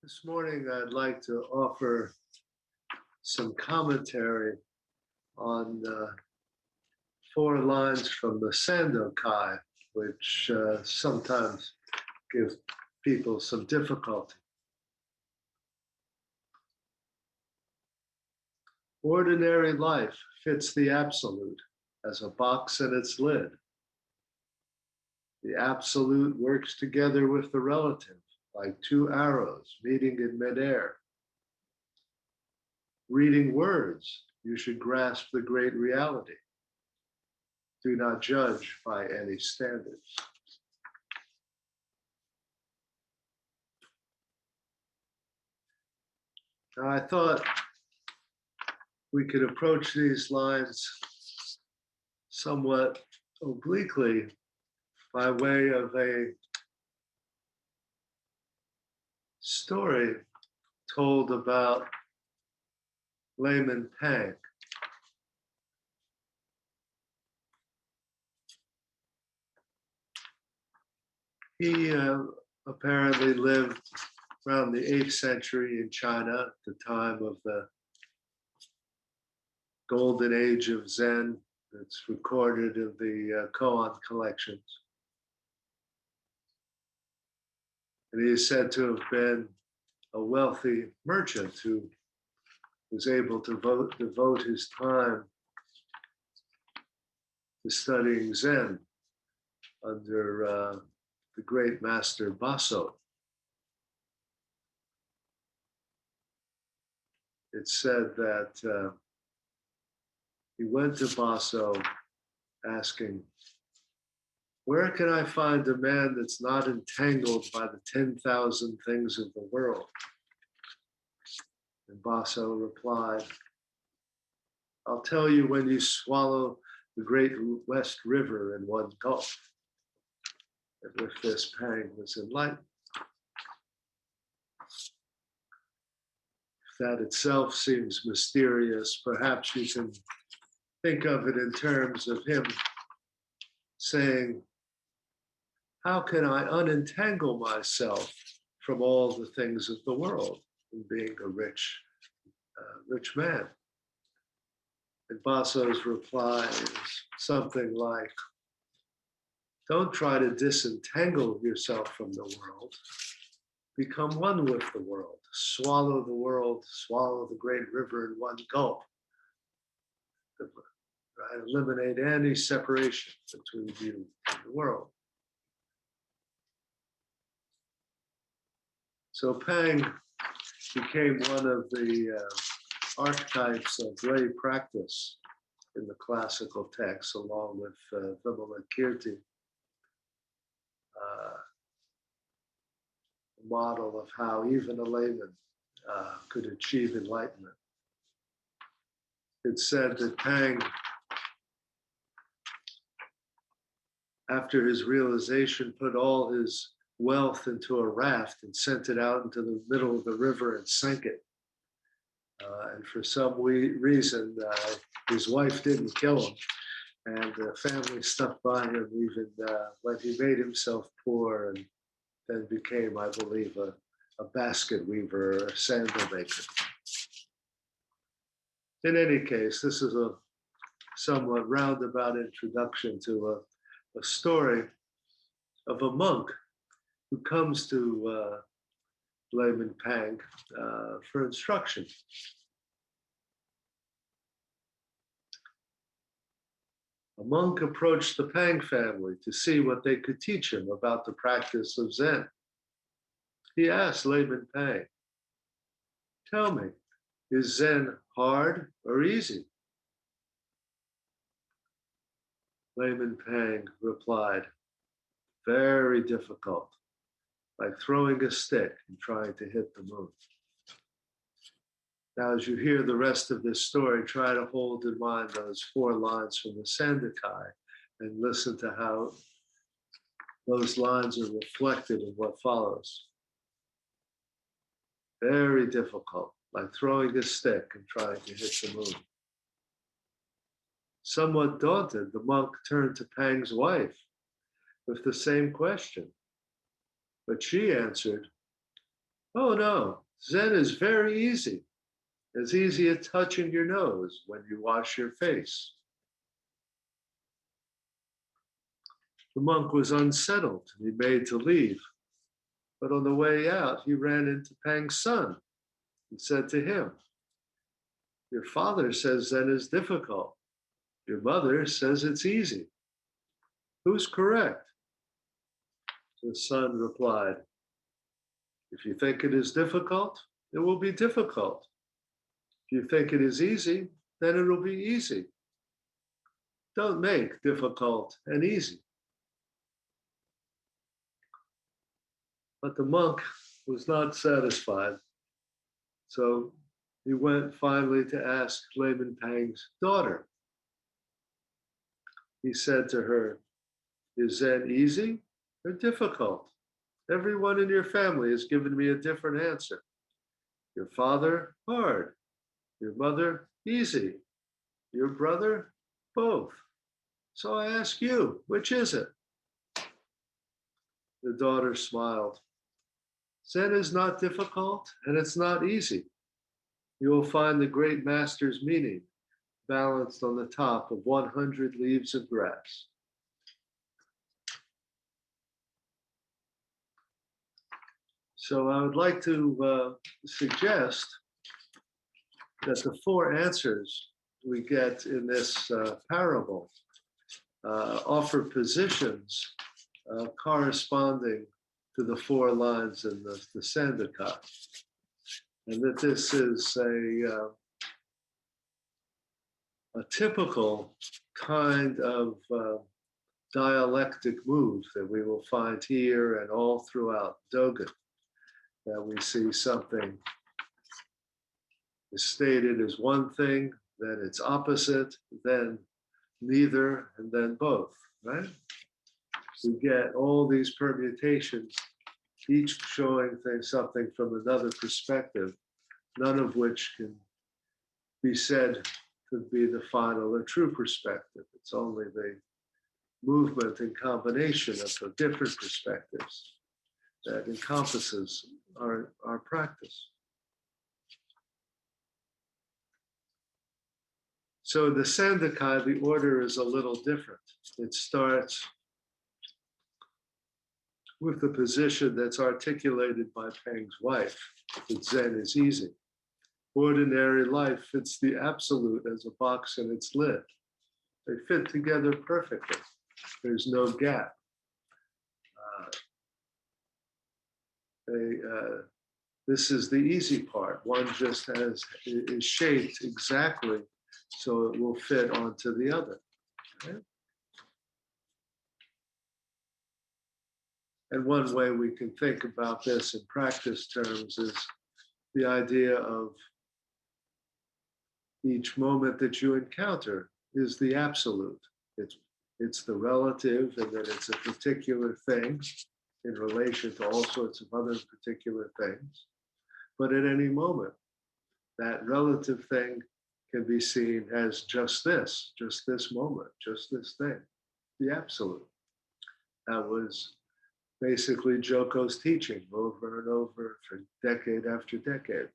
This morning, I'd like to offer some commentary on four lines from the Zendo Kai, which sometimes give people some difficulty. Ordinary life fits the absolute as a box in its lid. The absolute works together with the relative, like two arrows meeting in midair. Reading words, you should grasp the great reality. Do not judge by any standards. Now, I thought we could approach these lines somewhat obliquely by way of a story told about Layman Pang. He apparently lived around the 8th century in China, at the time of the golden age of Zen that's recorded in the koan collections. And he is said to have been a wealthy merchant who was able to devote his time to studying Zen under the great master Baso. It's said that he went to Baso asking, "Where can I find a man that's not entangled by the 10,000 things of the world?" And Baso replied, "I'll tell you when you swallow the great West River in one gulp." And with this, Pang was enlightened. If that itself seems mysterious, perhaps you can think of it in terms of him saying, "How can I unentangle myself from all the things of the world in being a rich man?" And Baso's reply is something like, "Don't try to disentangle yourself from the world. Become one with the world. Swallow the world, swallow the great river in one gulp. Right? Eliminate any separation between you and the world." So Pang became one of the archetypes of lay practice in the classical texts, along with Vimalakirti, a model of how even a layman could achieve enlightenment. It's said that Pang, after his realization, put all his wealth into a raft and sent it out into the middle of the river and sank it. And for some reason, his wife didn't kill him, and the family stuck by him even when he made himself poor and then became, I believe, a basket weaver or a sandal maker. In any case, this is a somewhat roundabout introduction to a story of a monk who comes to Layman Pang for instruction. A monk approached the Pang family to see what they could teach him about the practice of Zen. He asked Layman Pang, "Tell me, is Zen hard or easy?" Layman Pang replied, "Very difficult, like throwing a stick and trying to hit the moon." Now, as you hear the rest of this story, try to hold in mind those four lines from the Zendo Kai and listen to how those lines are reflected in what follows. Very difficult, like throwing a stick and trying to hit the moon. Somewhat daunted, the monk turned to Pang's wife with the same question. But she answered, Oh no, Zen is very easy. As easy as touching your nose when you wash your face. The monk was unsettled and he made to leave. But on the way out, he ran into Pang's son and said to him, "Your father says Zen is difficult. Your mother says it's easy. Who's correct?" The son replied, "If you think it is difficult, it will be difficult. If you think it is easy, then it will be easy. Don't make difficult and easy." But the monk was not satisfied. So he went finally to ask Layman Pang's daughter. He said to her, "Is Zen easy or difficult? Everyone in your family has given me a different answer. Your father, hard. Your mother, easy. Your brother, both. So I ask you, which is it?" The daughter smiled. "Zen is not difficult and it's not easy. You will find the great master's meaning balanced on the top of 100 leaves of grass." So I would like to suggest that the four answers we get in this parable offer positions corresponding to the four lines in the Sandaka. And that this is a typical kind of dialectic move that we will find here and all throughout Dogen, that we see something is stated as one thing, then it's opposite, then neither, and then both, right? We get all these permutations, each showing something from another perspective, none of which can be said to be the final or true perspective. It's only the movement and combination of different perspectives that encompasses our practice. So the Sandakai, the order is a little different. It starts with the position that's articulated by Pang's wife, that Zen is easy. Ordinary life fits the absolute as a box in its lid. They fit together perfectly. There's no gap. This is the easy part. One just is shaped exactly so it will fit onto the other. Right? And one way we can think about this in practice terms is the idea of each moment that you encounter is the absolute. It's the relative, and then it's a particular thing in relation to all sorts of other particular things. But at any moment, that relative thing can be seen as just this moment, just this thing, the absolute. That was basically Joko's teaching over and over for decade after decade.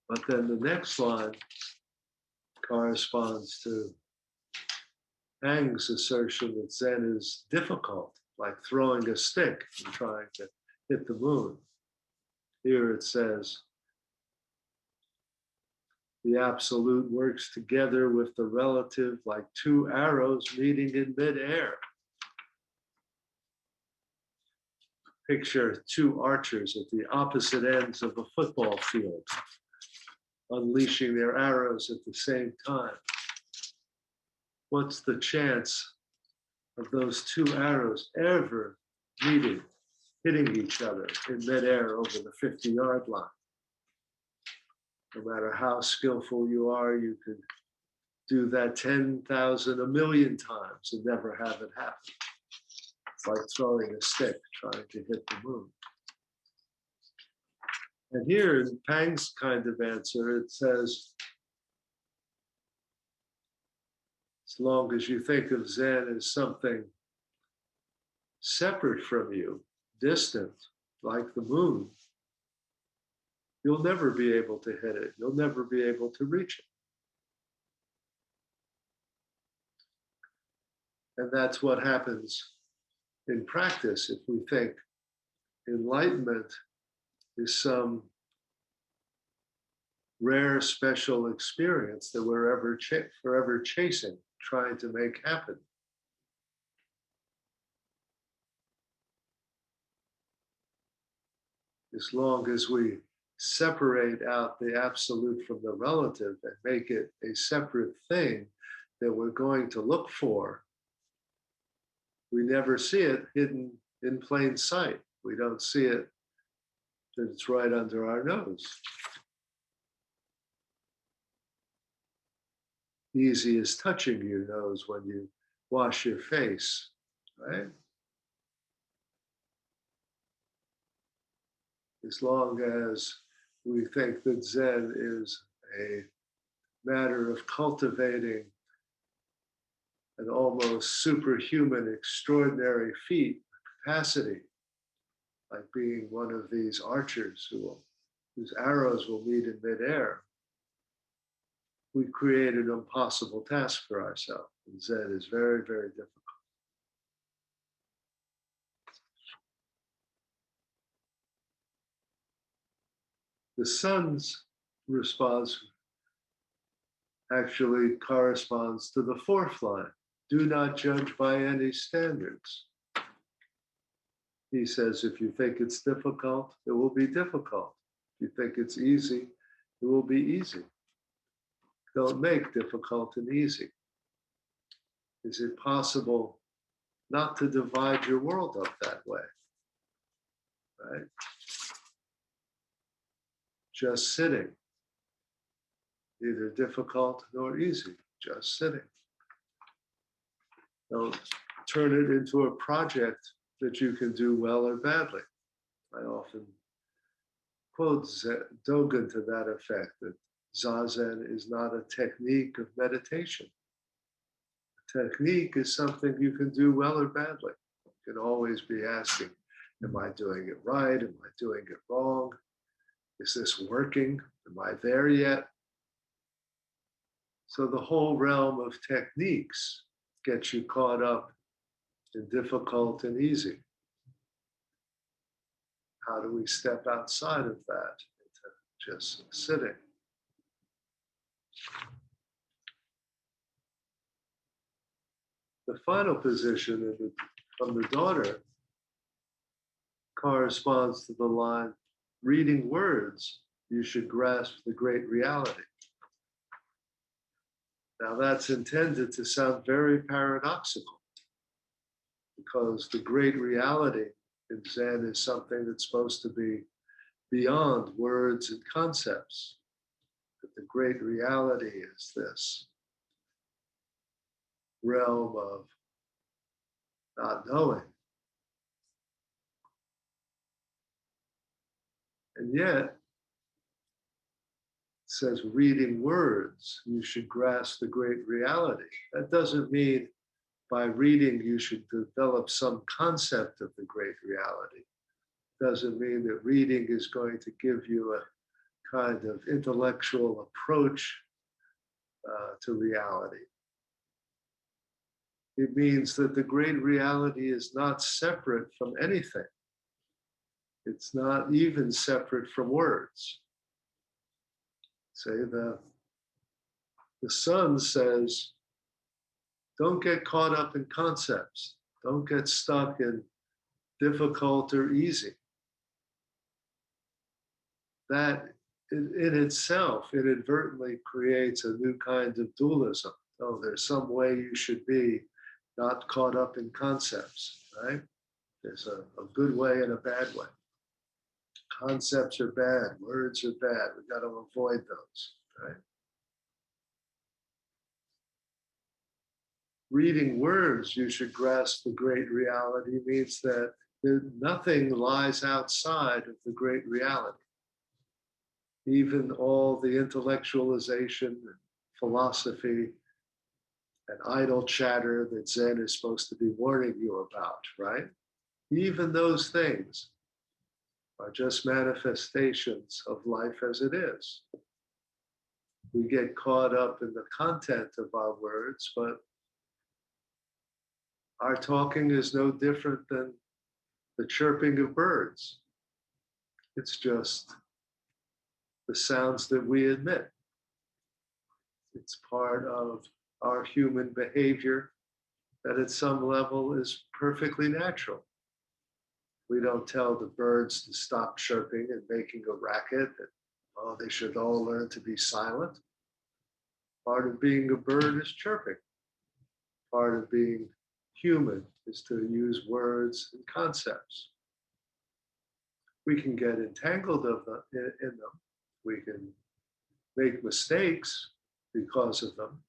But then the next line corresponds to Ang's assertion that Zen is difficult, like throwing a stick and trying to hit the moon. Here it says, the absolute works together with the relative like two arrows meeting in midair. Picture two archers at the opposite ends of a football field, unleashing their arrows at the same time. What's the chance of those two arrows ever meeting, hitting each other in midair over the 50-yard line? No matter how skillful you are, you could do that 10,000, a million times and never have it happen. It's like throwing a stick, trying to hit the moon. And here in Pang's kind of answer, it says, as long as you think of Zen as something separate from you, distant, like the moon, you'll never be able to hit it. You'll never be able to reach it. And that's what happens in practice if we think enlightenment is some rare special experience that we're forever chasing, trying to make happen. As long as we separate out the absolute from the relative and make it a separate thing that we're going to look for, we never see it hidden in plain sight. We don't see it that it's right under our nose. Easy as touching your nose when you wash your face, right? As long as we think that Zen is a matter of cultivating an almost superhuman, extraordinary feat, capacity, like being one of these archers whose arrows will meet in midair, we create an impossible task for ourselves. And Zen is very, very difficult. The sun's response actually corresponds to the fourth line. Do not judge by any standards. He says, if you think it's difficult, it will be difficult. If you think it's easy, it will be easy. Don't make difficult and easy. Is it possible not to divide your world up that way? Right? Just sitting. Neither difficult nor easy, just sitting. Don't turn it into a project that you can do well or badly. I often quote Dogen to that effect, that Zazen is not a technique of meditation. A technique is something you can do well or badly. You can always be asking, am I doing it right? Am I doing it wrong? Is this working? Am I there yet? So the whole realm of techniques gets you caught up in difficult and easy. How do we step outside of that into just sitting? The final position from the daughter corresponds to the line, reading words, you should grasp the great reality. Now that's intended to sound very paradoxical, because the great reality in Zen is something that's supposed to be beyond words and concepts. But the great reality is this realm of not knowing. And yet, it says reading words, you should grasp the great reality. That doesn't mean by reading you should develop some concept of the great reality. It doesn't mean that reading is going to give you a kind of intellectual approach to reality. It means that the great reality is not separate from anything. It's not even separate from words. Say the sun says, don't get caught up in concepts. Don't get stuck in difficult or easy. That in itself inadvertently creates a new kind of dualism. Oh, there's some way you should be not caught up in concepts, right? There's a good way and a bad way. Concepts are bad, words are bad. We've got to avoid those, right? Reading words, you should grasp the great reality, means that nothing lies outside of the great reality. Even all the intellectualization and philosophy and idle chatter that Zen is supposed to be warning you about, right? Even those things are just manifestations of life as it is. We get caught up in the content of our words, but our talking is no different than the chirping of birds. It's just the sounds that we emit. It's part of our human behavior that at some level is perfectly natural. We don't tell the birds to stop chirping and making a racket, that, oh, they should all learn to be silent. Part of being a bird is chirping. Part of being human is to use words and concepts. We can get entangled in them. We can make mistakes because of them.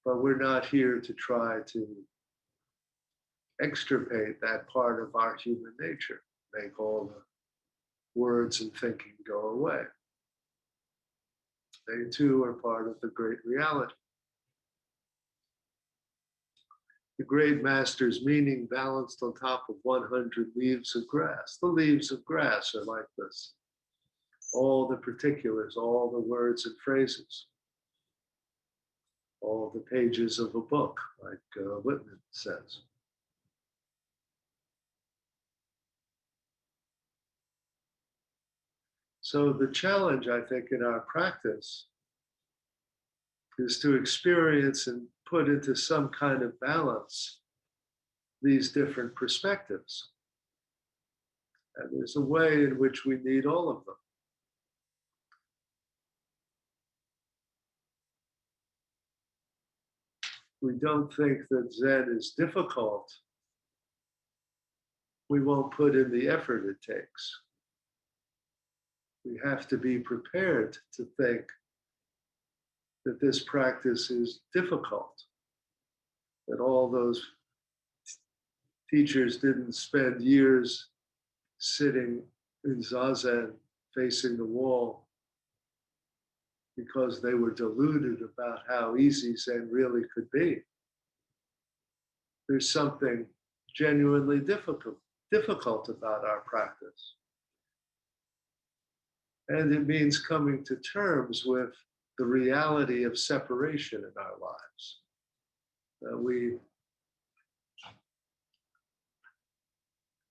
But we're not here to try to extirpate that part of our human nature, make all the words and thinking go away. They too are part of the great reality. The great master's meaning balanced on top of 100 leaves of grass. The leaves of grass are like this. All the particulars, all the words and phrases, all the pages of a book, like Whitman says. So the challenge, I think, in our practice is to experience and put into some kind of balance these different perspectives. And there's a way in which we need all of them. We don't think that Zen is difficult. We won't put in the effort it takes. We have to be prepared to think that this practice is difficult, that all those teachers didn't spend years sitting in Zazen facing the wall because they were deluded about how easy Zen really could be. There's something genuinely difficult about our practice. And it means coming to terms with the reality of separation in our lives.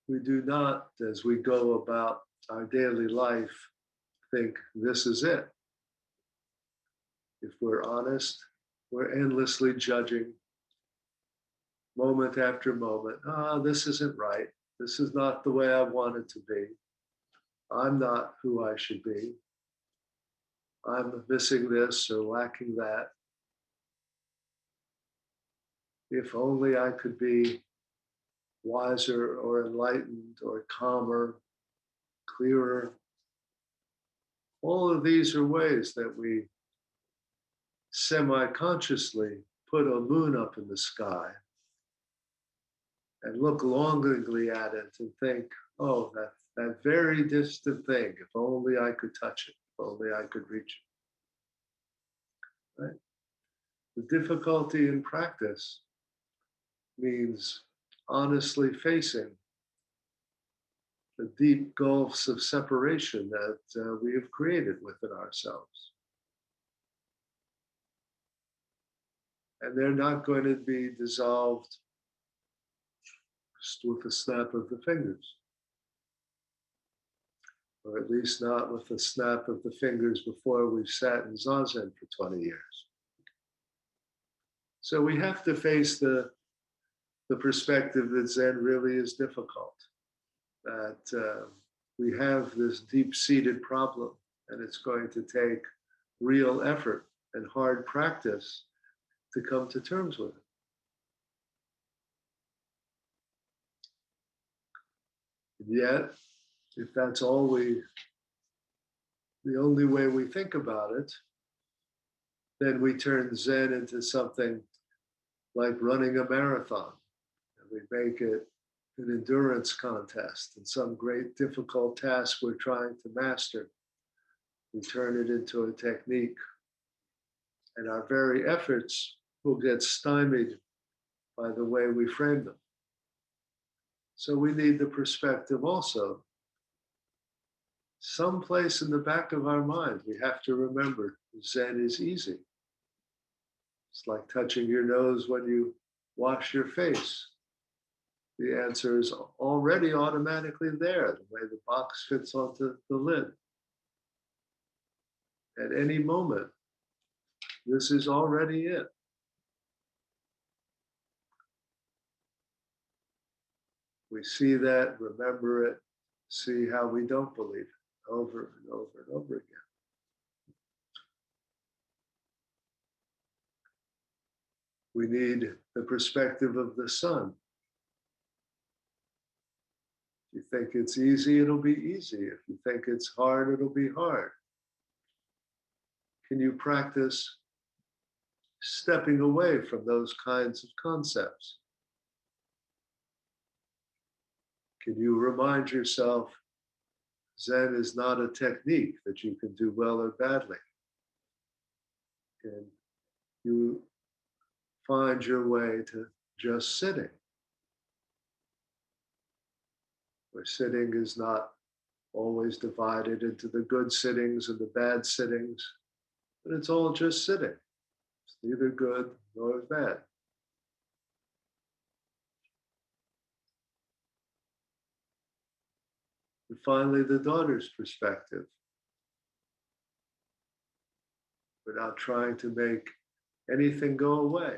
We do not, as we go about our daily life, think this is it. If we're honest, we're endlessly judging moment after moment. This isn't right. This is not the way I want it to be. I'm not who I should be. I'm missing this or lacking that. If only I could be wiser or enlightened or calmer, clearer. All of these are ways that we semi-consciously put a moon up in the sky and look longingly at it and think, oh, that very distant thing, if only I could touch it, if only I could reach it. Right? The difficulty in practice means honestly facing the deep gulfs of separation that we have created within ourselves. And they're not going to be dissolved just with a snap of the fingers. Or at least not with a snap of the fingers before we've sat in Zazen for 20 years. So we have to face the perspective that Zen really is difficult, that we have this deep-seated problem, and it's going to take real effort and hard practice to come to terms with it. And yet, if that's the only way we think about it, then we turn Zen into something like running a marathon. And we make it an endurance contest and some great difficult task we're trying to master. We turn it into a technique. And our very efforts will get stymied by the way we frame them. So we need the perspective also. Someplace in the back of our mind, we have to remember Zen is easy. It's like touching your nose when you wash your face. The answer is already automatically there, the way the box fits onto the lid. At any moment, this is already it. We see that, remember it, see how we don't believe it over and over and over again. We need the perspective of the sun. If you think it's easy, it'll be easy. If you think it's hard, it'll be hard. Can you practice stepping away from those kinds of concepts? Can you remind yourself Zen is not a technique that you can do well or badly? Can you find your way to just sitting? Where sitting is not always divided into the good sittings and the bad sittings, but it's all just sitting. It's neither good nor bad. And finally, the daughter's perspective. We're not trying to make anything go away.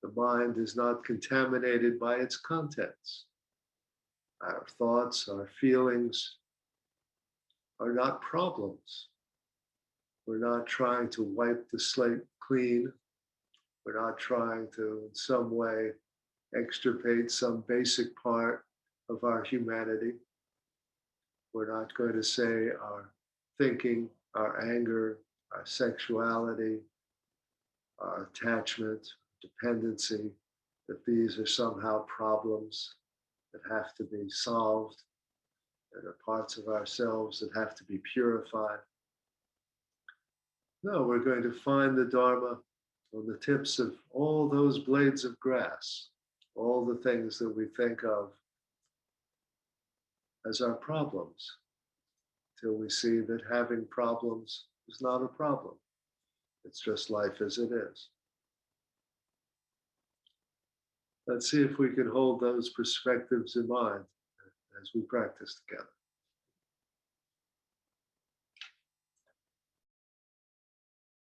The mind is not contaminated by its contents. Our thoughts, our feelings are not problems. We're not trying to wipe the slate clean. We're not trying to, in some way, extirpate some basic part of our humanity. We're not going to say our thinking, our anger, our sexuality, our attachment, dependency, that these are somehow problems that have to be solved, that are parts of ourselves that have to be purified. No, we're going to find the Dharma on the tips of all those blades of grass, all the things that we think of as our problems, till we see that having problems is not a problem. It's just life as it is. Let's see if we can hold those perspectives in mind as we practice together.